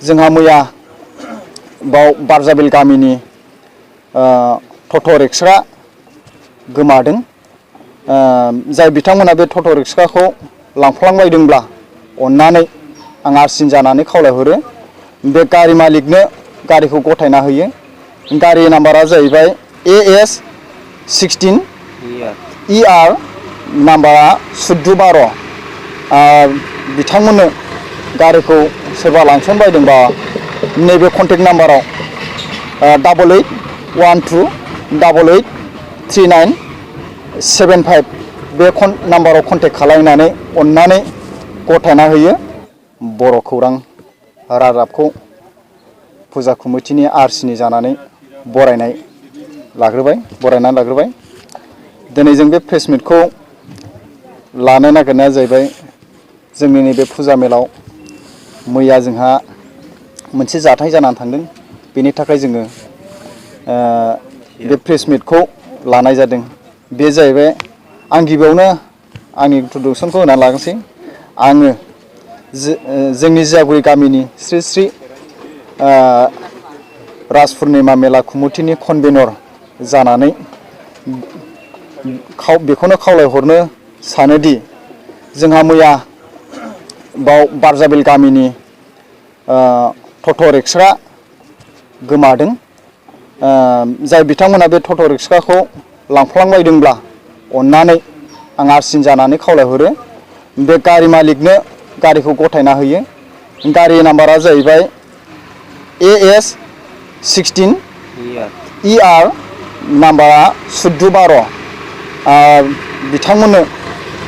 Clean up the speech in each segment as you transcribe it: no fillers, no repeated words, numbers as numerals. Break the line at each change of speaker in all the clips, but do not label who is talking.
जोंहा मैया बाव बारजाबिल गामिनि टट' रिक्सा गोमादों। जाय बिथांमोना बे टट' रिक्साखौ लांफ्लांबायदोंब्ला अन्नानै आं आरसिन जानानै खावलायहरो बे गारि मालिकनो गारिखौ गथायना होयो। गारि नाम्बारा जाहैबाय AS 16 ER नाम्बारा 1412। बिथांमोननो गारिखौ सोरबा लांसनबायदोंबा नैबे कन्टेक्ट नाम्बाराव 8812883975 बे नाम्बाराव कन्टेक्ट खालामनानै अन्नानै गथायना होयो। बर' खौरां रादाबखौ फुजा कमिटिनि आरसिनि जानानै बरायनानै लाग्रोबाय। दिनै जों बे प्रेस मिटखौ लानो नागिरनाया जाहैबाय जोंनि नैबे फुजा मेलाव मैया जोंहा मोनसे जाथाय जानानै थांदों। बेनि थाखाय जोङो बे प्रेस मिटखौ लानाय जादों। बे जाहैबाय आं गिबियावनो आंनि इन्ट्रडक्सनखौ होनानै लाग्रोसै। आङो जोंनि जियागुरि गामिनि श्री श्री राज पुर्निमा मेला कमिटिनि कनभेनर जानानै बेखौनो खावलायहरनो सानोदि जोंहा मैया बाव बारजाबिल गामिनि टट' रिक्सा गोमादों। जाय बिथांमोना बे टट' रिक्साखौ लांफ्लांबायदोंब्ला अन्नानै आं आरसिन जानानै खावलायहरो बे गारि मालिकनो गारिखौ गथायना होयो। गारि नाम्बारा जाहैबाय AS 16 ER नाम्बारा 1412। बिथांमोननो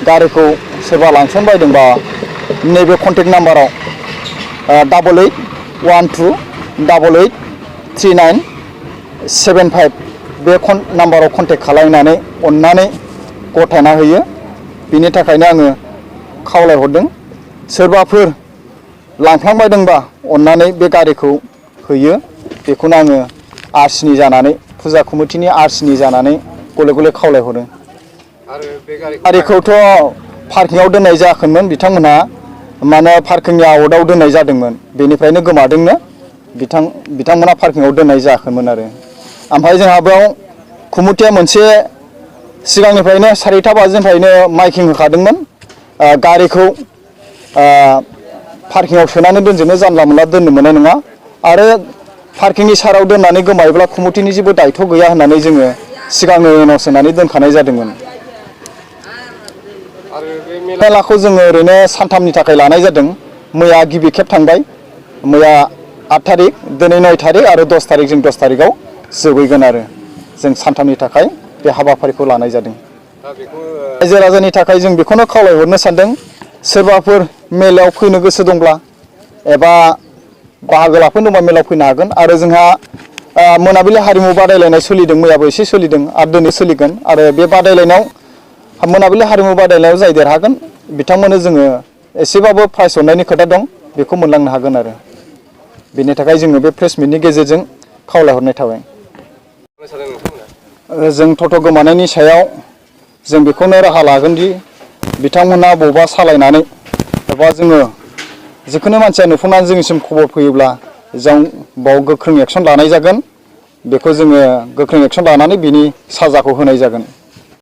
गारिखौ सोरबा लांसनबायदोंबा नैबे कन्टेक्ट नाम्बाराव 8812883975 बे नाम्बाराव कन्टेक्ट खालामनानै अन्नानै गथायना होयो। बिनि थाखायनो आङो खावलायहरदों सोरबाफोर लांफ्लांबायदोंबा अन्नानै बे गारिखौ होयो। बेखौनो आङो आरसिनि जानानै फुजा कमिटिनि आरसिनि जानानै गले गले खावलायहरो। आरो बे गारिखौथ' पार्किंआव दोननाय जायाखैमोन बिथांमोनहा, माने पार्किंनि आउटआव दोननाय जादोंमोन। बेनिफ्रायनो गोमादोंनो। बिथांमोना पार्किंआव दोननाय जायाखैमोन आरो। ओमफ्राय जोंहा बेयाव कमिटिया मोनसे सिगांनिफ्रायनो 4टा बाजिनिफ्रायनो माइकिं होखादोंमोन। गारिखौ पार्किंआव सोनानै दोनजोबनो जानला मोनला दोननो मोननाय नङा। आरो पार्किंनि साराव दोननानै गोमायोब्ला कमिटिनि जेबो दायथ' गैया होननानै जोङो सिगांनो एनाउन्स होनानै दोनखानाय जादोंमोन। आरो बे मेलाखौ जोङो ओरैनो सानथामनि थाखाय लानाय जादों। मैया गिबि खेब थांबाय। मैया 8 थारिख, दिनै 9 थारिख आरो 10 थारिख जों 10 थारिखआव जोबहैगोन आरो जों सानथामनि थाखाय बे हाबाफारिखौ लानाय जादों। रायजो राजानि थाखाय जों बेखौनो खावलायहरनो सानदों सोरबाफोर मेलायाव फैनो गोसो दंब्ला एबा बाहागो लाफैनो दंबा मेलायाव फैनो हागोन। आरो जोंहा मोनाबिलि हारिमु बादायलायनाय सोलिदों, मैयाबो एसे सोलिदों आरो दिनै सोलिगोन। आरो बे बादायलायनायाव मोनाबिलि हारिमु बादायलायनायाव जाय देरहागोन बिथांमोननो जोङो एसेबाबो प्राइज हरनायनि खोथा दं, बेखौ मोनलांनो हागोन आरो। बेनि थाखाय जोङो बे प्रेस मिटनि गेजेरजों खावलायहरनाय थाबाय। जों टट' गोमानायनि सायाव जों बेखौनो राहा लागोन दि बिथांमोना बबेबा सालायनानै एबा जोङो जिखुनु मानसिया नुफुंनानै जोंनिसिम खबर फैयोब्ला जों बाव गोख्रों एक्सन लानाय जागोन। बेखौ जोङो गोख्रों एक्सन लानानै बिनि साजाखौ होनाय जागोन।